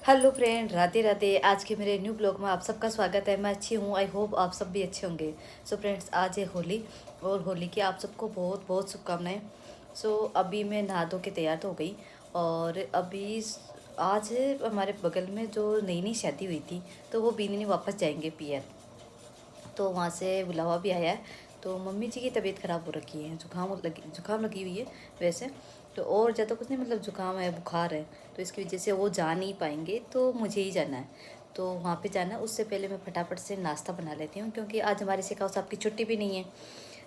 Hello friend, Radhe Radhe. आज के मेरे न्यू ब्लॉग में आप सबका स्वागत है। मैं अच्छी हूँ, आई होप आप सब भी अच्छे होंगे। सो फ्रेंड्स, आज है होली और होली की आप सबको बहुत बहुत शुभकामनाएं। सो अभी मैं नहा धो के तैयार तो हो गई और अभी आज हमारे बगल में जो नई नई शादी हुई थी तो वो बीनी वापस जाएंगे पियर। तो वहाँ से बुलावा भी आया है। तो मम्मी जी की तबीयत ख़राब हो रखी है, जुकाम लगी हुई है वैसे तो, और ज़्यादा कुछ नहीं, मतलब जुकाम है, बुखार है, तो इसकी वजह से वो जा नहीं पाएंगे। तो मुझे ही जाना है, तो वहाँ पे जाना है। उससे पहले मैं फटाफट से नाश्ता बना लेती हूँ क्योंकि आज हमारे सिखाओ साहब की छुट्टी भी नहीं है।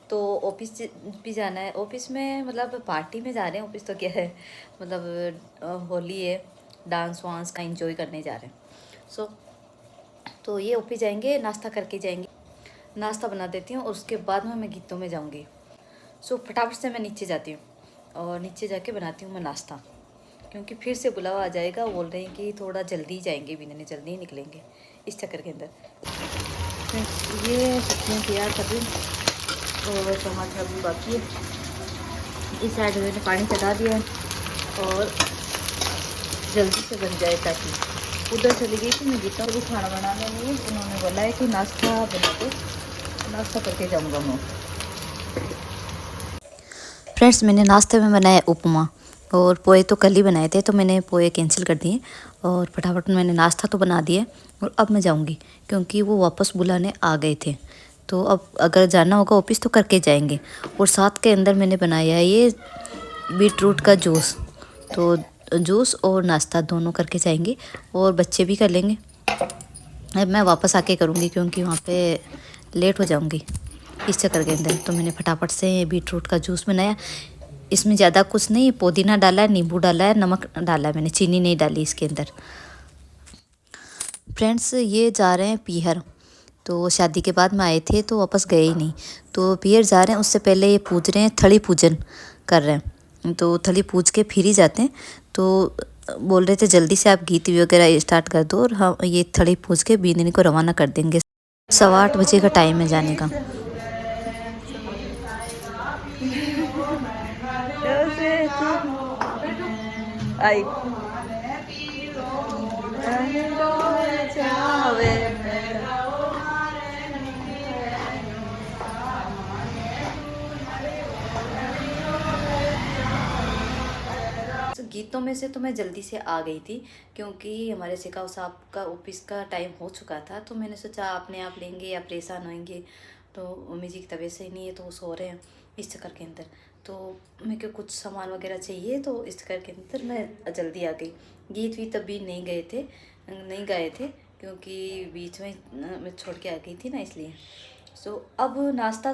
तो ऑफिस भी जाना है। ऑफिस में मतलब पार्टी में जा रहे हैं, ऑफिस तो क्या है, मतलब होली है, डांस वांस का एंजॉय करने जा रहे हैं। तो ये ऑफिस जाएंगे, नाश्ता करके जाएंगे। नाश्ता बना देती हूँ और उसके बाद में मैं गीतों में जाऊँगी। फटाफट से मैं नीचे जाती हूँ और नीचे जाके बनाती हूँ मैं नाश्ता, क्योंकि फिर से बुलावा आ जाएगा। बोल रहे हैं कि थोड़ा जल्दी जाएंगे, भी नहीं जल्दी ही निकलेंगे इस चक्कर के अंदर। ये सब्जियाँ तैयार कर रही हूँ और टमाटर भी बाकी है। इस साइड मैंने पानी चढ़ा दिया है और जल्दी से बन जाए, ताकि उधर चली गई थी मैं गीता को खाना बनाने में। उन्होंने बोला है कि नाश्ता बना दो, नाश्ता करके जाऊँगा मैं। फ्रेंड्स, मैंने नाश्ते में बनाया उपमा और पोहे तो कल ही बनाए थे, तो मैंने पोहे कैंसिल कर दिए और फटाफट मैंने नाश्ता तो बना दिया। और अब मैं जाऊंगी क्योंकि वो वापस बुलाने आ गए थे। तो अब अगर जाना होगा ऑफिस तो करके जाएंगे। और साथ के अंदर मैंने बनाया है ये बीट रूट का जूस, तो जूस और नाश्ता दोनों करके जाएंगे और बच्चे भी कर लेंगे। अब मैं वापस आके करूँगी क्योंकि वहाँ पे लेट हो जाऊँगी इस चक्कर के अंदर। तो मैंने फटाफट से बीट रूट का जूस बनाया। इसमें ज़्यादा कुछ नहीं, पुदीना डाला है, नींबू डाला है, नमक डाला है, मैंने चीनी नहीं डाली इसके अंदर। फ्रेंड्स, ये जा रहे हैं पीहर। तो शादी के बाद में आए थे तो वापस गए ही नहीं, तो पीहर जा रहे हैं। उससे पहले ये पूज रहे हैं, थड़ी पूजन कर रहे हैं, तो थड़ी पूज के फिर ही जाते हैं। तो बोल रहे थे जल्दी से आप गीत वगैरह स्टार्ट कर दो और हम ये थड़ी पूज के बीनी को रवाना कर देंगे। 8:15 का टाइम है जाने का। आई गीतों में से तो मैं जल्दी से आ गई थी क्योंकि हमारे सिकाऊ साहब का ऑफिस का टाइम हो चुका था। तो मैंने सोचा अपने आप लेंगे या परेशान होंगे, तो मम्मी जी की तबीयत सही नहीं है तो वो सो रहे हैं इस चक्कर के अंदर। तो मेरे को कुछ सामान वगैरह चाहिए, तो इस चक्कर के अंदर मैं जल्दी आ गई। गीत भी तभी नहीं गाए थे क्योंकि बीच में मैं छोड़ के आ गई थी ना, इसलिए। अब नाश्ता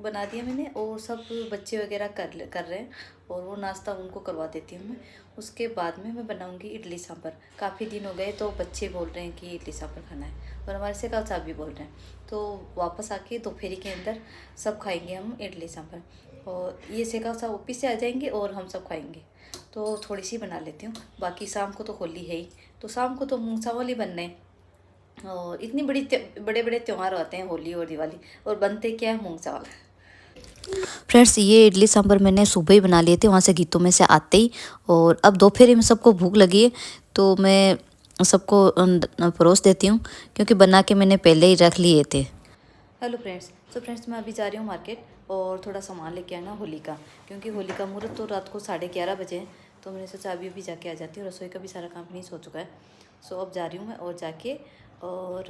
बना दिया मैंने और सब बच्चे वगैरह कर रहे हैं और वो नाश्ता उनको करवा देती हूँ मैं। उसके बाद में मैं बनाऊँगी इडली सांभर। काफ़ी दिन हो गए तो बच्चे बोल रहे हैं कि इडली सांभर खाना है और हमारे से कल साहब भी बोल रहे हैं। तो वापस आके दोपहर के अंदर सब खाएंगे हम इडली सांभर, और ये सेका साहब ऑफिस से आ जाएंगे और हम सब खाएंगे। तो थोड़ी सी बना लेती हूँ, बाकी शाम को तो होली है ही, तो शाम को तो मूंग चावल ही बनने हैं। और इतनी बड़े बड़े त्यौहार होते हैं होली और दिवाली, और बनते क्या है, मूंग चावल। फ्रेंड्स, ये इडली सांभर मैंने सुबह ही बना लिए थे वहाँ से गीतों में से आते ही, और अब दोपहर में सबको भूख लगी है तो मैं सबको परोस देती हूँ क्योंकि बना के मैंने पहले ही रख लिए थे। हेलो फ्रेंड्स, मैं अभी जा रही हूँ मार्केट और थोड़ा सामान लेके आना होली का, क्योंकि होली का मुहूर्त तो रात को 11:30 बजे है। तो मैंने सोचा अभी जाके आ जाती हूँ, रसोई का भी सारा काम फिनिश हो चुका है। अब जा रही हूँ मैं, और जाके और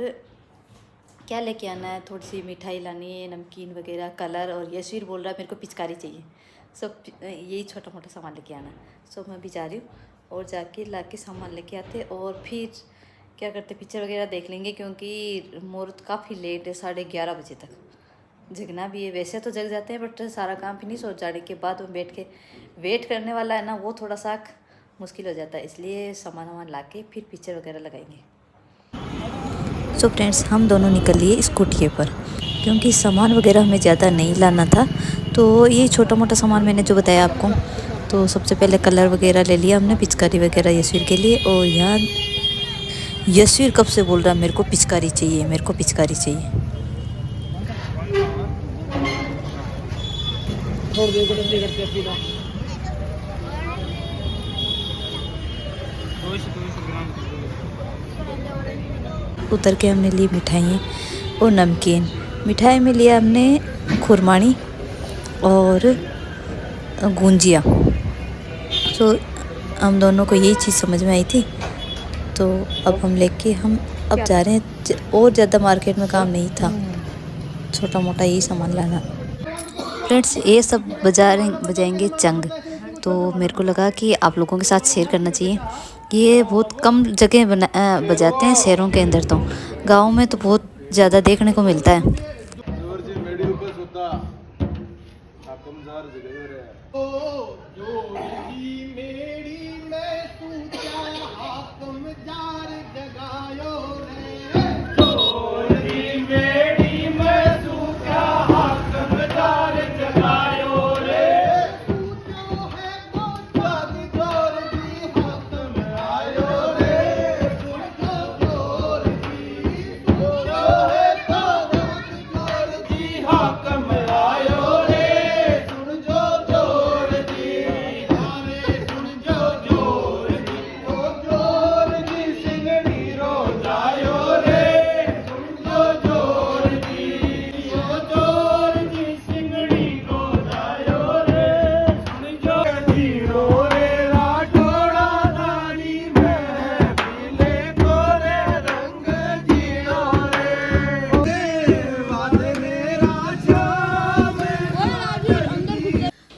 क्या लेके आना है, थोड़ी सी मिठाई लानी है, नमकीन वगैरह, कलर, और यशवीर बोल रहा है मेरे को पिचकारी चाहिए। सब यही छोटा मोटा सामान लेके आना। मैं भी जा रही हूँ और जाके ला के सामान लेके आते और फिर क्या करते, पिक्चर वगैरह देख लेंगे क्योंकि मुहूर्त काफ़ी लेट है, 11:30 बजे तक जगना भी है। वैसे तो जग जाते हैं बट सारा काम फिनिश हो जाने के बाद में बैठ के वेट करने वाला है ना, वो थोड़ा सा मुश्किल हो जाता है, इसलिए सामान ला के फिर पिक्चर वगैरह लगाएंगे। फ्रेंड्स, हम दोनों निकल लिए स्कूटी पर क्योंकि सामान वगैरह हमें ज़्यादा नहीं लाना था। तो ये छोटा मोटा सामान मैंने जो बताया आपको, तो सबसे पहले कलर वगैरह ले लिया हमने, पिचकारी वगैरह यशवीर के लिए। और यहाँ यशवीर कब से बोल रहा मेरे को पिचकारी चाहिए, मेरे को पिचकारी चाहिए। उतर के हमने ली मिठाइयाँ और नमकीन। मिठाई में लिया हमने खुरमानी और गुंजिया। तो हम दोनों को यही चीज़ समझ में आई थी। तो अब हम लेके हम अब जा रहे हैं, और ज़्यादा मार्केट में काम नहीं था, छोटा मोटा यही सामान लाना। फ्रेंड्स ये सब बजाएंगे चंग, तो मेरे को लगा कि आप लोगों के साथ शेयर करना चाहिए। ये बहुत कम जगह बजाते हैं शहरों के अंदर, तो गाँव में तो बहुत ज़्यादा देखने को मिलता है।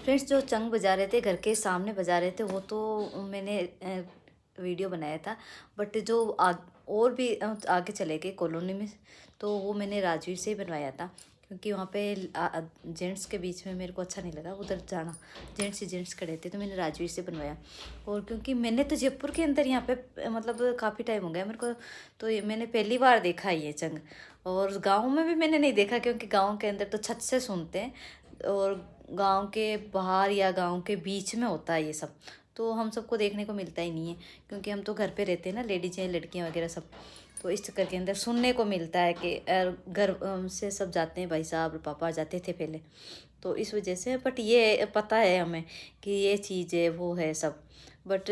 फ्रेंड्स जो चंग बजा रहे थे घर के सामने बजा रहे थे, वो तो मैंने वीडियो बनाया था। बट जो और भी आगे चले गए कॉलोनी में, तो वो मैंने राजवीर से ही बनवाया था, क्योंकि वहाँ पे जेंट्स के बीच में मेरे को अच्छा नहीं लगा उधर जाना, जेंट्स ही जेंट्स खड़े थे, तो मैंने राजवीर से बनवाया। और क्योंकि मैंने तो जयपुर के अंदर यहाँ पे मतलब काफ़ी टाइम हो गया मेरे को, तो ये मैंने पहली बार देखा ये चंग। और गाँव में भी मैंने नहीं देखा, क्योंकि गाँव के अंदर तो छत से सुनते हैं, और गांव के बाहर या गांव के बीच में होता है ये सब, तो हम सबको देखने को मिलता ही नहीं है, क्योंकि हम तो घर पे रहते हैं ना, लेडीज हैं, लड़कियां वगैरह सब, तो इस चक्कर के अंदर सुनने को मिलता है कि घर से सब जाते हैं, भाई साहब पापा जाते थे पहले, तो इस वजह से। बट ये पता है हमें कि ये चीज़ है वो है सब, बट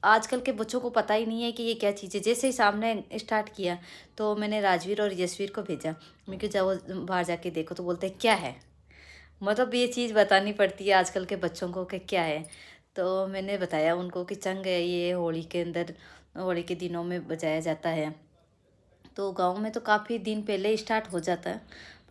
आजकल के बच्चों को पता ही नहीं है कि ये क्या चीज़ है। जैसे ही सामने स्टार्ट किया, तो मैंने राजवीर और यशवीर को भेजा, मैं क्यों जाओ बाहर जाके देखो, तो बोलते हैं क्या है, मतलब ये चीज़ बतानी पड़ती है आजकल के बच्चों को कि क्या है। तो मैंने बताया उनको कि चंग है, ये होली के अंदर, होली के दिनों में बजाया जाता है। तो गांव में तो काफ़ी दिन पहले स्टार्ट हो जाता है,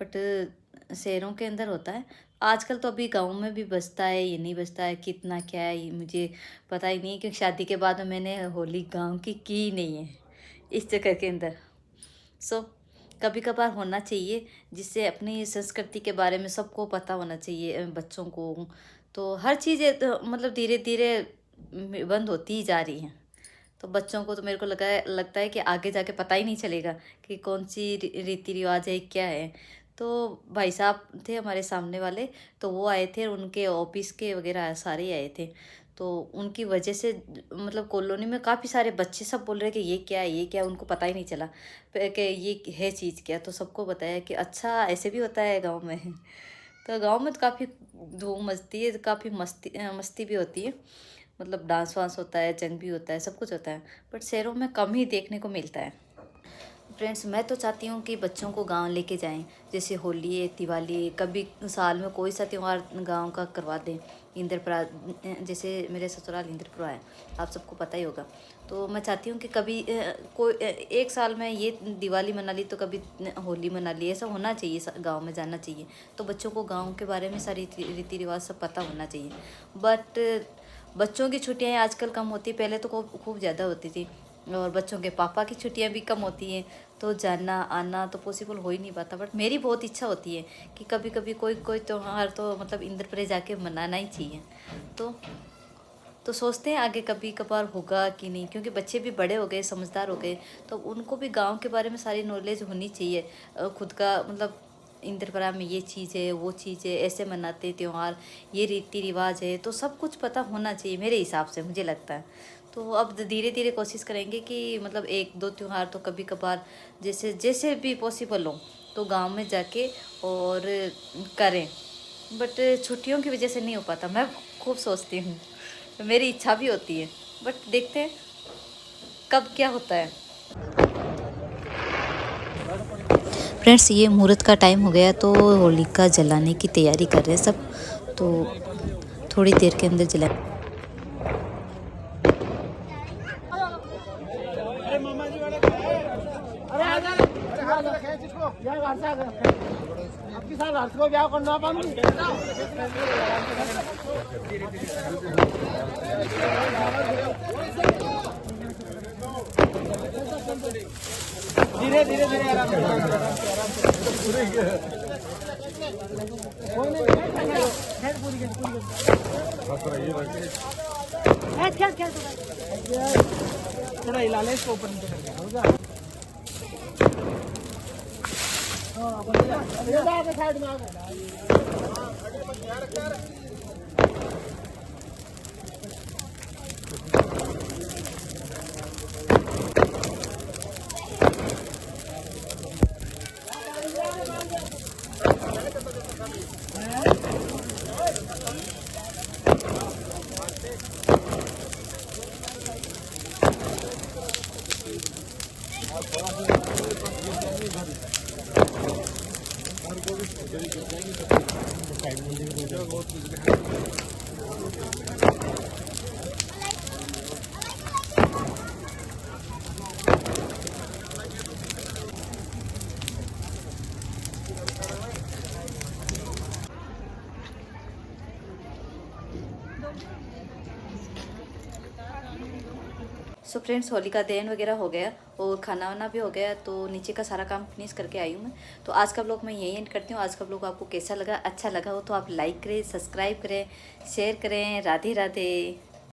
बट शहरों के अंदर होता है आजकल। तो अभी गांव में भी बजता है, ये नहीं बजता है, कितना क्या है ये मुझे पता ही नहीं है, क्योंकि शादी के बाद मैंने होली गाँव की ही नहीं है इस चक्कर के अंदर। सो कभी कभार होना चाहिए, जिससे अपनी संस्कृति के बारे में सबको पता होना चाहिए बच्चों को। तो हर चीज़ मतलब धीरे धीरे बंद होती ही जा रही है, तो बच्चों को तो मेरे को लगता है कि आगे जाके पता ही नहीं चलेगा कि कौन सी रीति रिवाज है क्या है। तो भाई साहब थे हमारे सामने वाले, तो वो आए थे, उनके ऑफिस के वगैरह सारे आए थे, तो उनकी वजह से मतलब कॉलोनी में काफ़ी सारे बच्चे सब बोल रहे कि ये क्या है ये क्या है, उनको पता ही नहीं चला कि ये है चीज़ क्या। तो सबको बताया कि अच्छा ऐसे भी होता है गांव में। तो गांव में तो काफ़ी धूम मचती है, काफ़ी मस्ती भी होती है, मतलब डांस वांस होता है, जंग भी होता है, सब कुछ होता है, बट शहरों में कम ही देखने को मिलता है। फ्रेंड्स मैं तो चाहती हूँ कि बच्चों को गांव लेके जाएं, जैसे होली है, दिवाली है, कभी साल में कोई सा त्यौहार गांव का करवा दें। इंद्रपुरा, जैसे मेरे ससुराल इंद्रपुरा है, आप सबको पता ही होगा, तो मैं चाहती हूँ कि कभी कोई एक साल में ये दिवाली मना ली तो कभी होली मना ली, ऐसा होना चाहिए, गांव में जाना चाहिए, तो बच्चों को गांव के बारे में सारी रीति रिवाज सब पता होना चाहिए। बट बच्चों की छुट्टियाँ आजकल कम होती, पहले तो खूब ज़्यादा होती थी, और बच्चों के पापा की छुट्टियां भी कम होती हैं, तो जाना आना तो पॉसिबल हो ही नहीं पाता। बट मेरी बहुत इच्छा होती है कि कभी कभी कोई त्यौहार तो मतलब इंद्रपुर जाके मनाना ही चाहिए। तो सोचते हैं आगे कभी कभार होगा कि नहीं, क्योंकि बच्चे भी बड़े हो गए, समझदार हो गए, तो उनको भी गांव के बारे में सारी नॉलेज होनी चाहिए। खुद का मतलब इंद्रपुरा में ये चीज़ है, वो चीज़ है, ऐसे मनाते त्यौहार, ये रीति रिवाज है, तो सब कुछ पता होना चाहिए मेरे हिसाब से, मुझे लगता है। तो अब धीरे धीरे कोशिश करेंगे कि मतलब एक दो त्यौहार तो कभी कभार जैसे जैसे भी पॉसिबल हो तो गांव में जाके और करें। बट छुट्टियों की वजह से नहीं हो पाता। मैं खूब सोचती हूँ, मेरी इच्छा भी होती है, बट देखते हैं। कब क्या होता है। फ्रेंड्स ये मुहूर्त का टाइम हो गया तो होलिका जलाने की तैयारी कर रहे हैं सब, तो थोड़ी देर के अंदर जला। धीरे धीरे धीरे आराम थोड़ा हिला ले इसको ऊपर नीचे करके होगा। साइड में आ सो फ्रेंड्स होलिका दहन वगैरह हो गया और खाना वाना भी हो गया, तो नीचे का सारा काम फिनिश करके आई हूँ मैं। तो आज का ब्लॉग मैं यही एंड करती हूँ। आज का ब्लॉग आपको कैसा लगा, अच्छा लगा हो तो आप लाइक करें, सब्सक्राइब करें, शेयर करें। राधे राधे।